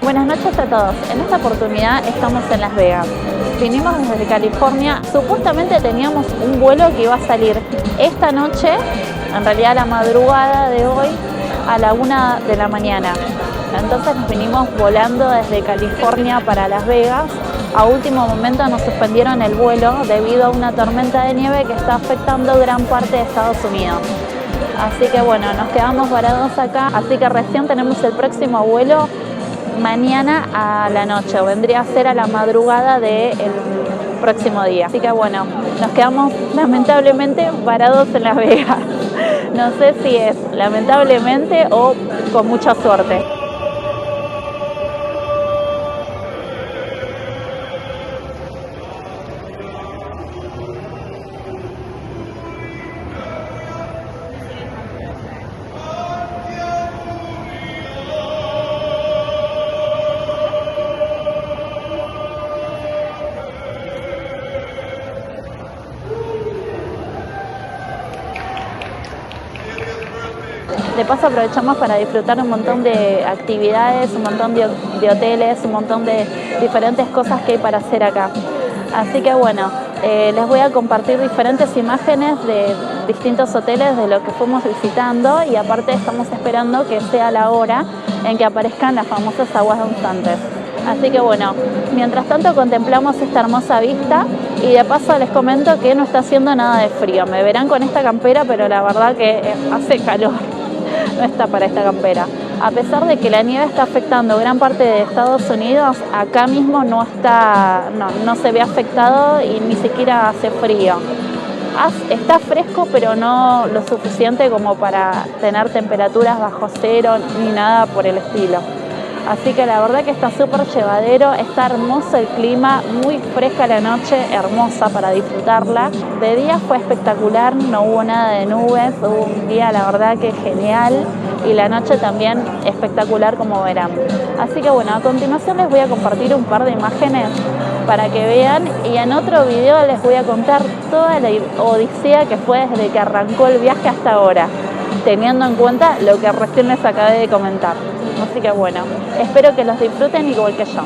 Buenas noches a todos. En esta oportunidad estamos en Las Vegas. Vinimos desde California. Supuestamente teníamos un vuelo que iba a salir esta noche, en realidad la madrugada de hoy, a la 1 de la mañana. Entonces nos vinimos volando desde California para Las Vegas. A último momento nos suspendieron el vuelo debido a una tormenta de nieve que está afectando gran parte de Estados Unidos. Así que bueno, nos quedamos varados acá. Así que recién tenemos el próximo vuelo mañana a la noche, o vendría a ser a la madrugada del próximo día. Así que bueno, nos quedamos lamentablemente varados en Las Vegas. No sé si es lamentablemente o con mucha suerte. De paso aprovechamos para disfrutar un montón de actividades, un montón de hoteles, un montón de diferentes cosas que hay para hacer acá. Así que bueno, les voy a compartir diferentes imágenes de distintos hoteles de lo que fuimos visitando, y aparte estamos esperando que sea la hora en que aparezcan las famosas aguas danzantes. Así que bueno, mientras tanto contemplamos esta hermosa vista, y de paso les comento que no está haciendo nada de frío. Me verán con esta campera, pero la verdad que hace calor. No está para esta campera. A pesar de que la nieve está afectando gran parte de Estados Unidos, acá mismo no se ve afectado y ni siquiera hace frío. Está fresco, pero no lo suficiente como para tener temperaturas bajo cero ni nada por el estilo. Así que la verdad que está súper llevadero, está hermoso el clima, muy fresca la noche, hermosa para disfrutarla. De día fue espectacular, no hubo nada de nubes, hubo un día la verdad que genial, y la noche también espectacular, como verán. Así que bueno, a continuación les voy a compartir un par de imágenes para que vean, y en otro video les voy a contar toda la odisea que fue desde que arrancó el viaje hasta ahora, teniendo en cuenta lo que recién les acabé de comentar. Así que bueno, espero que los disfruten igual que yo.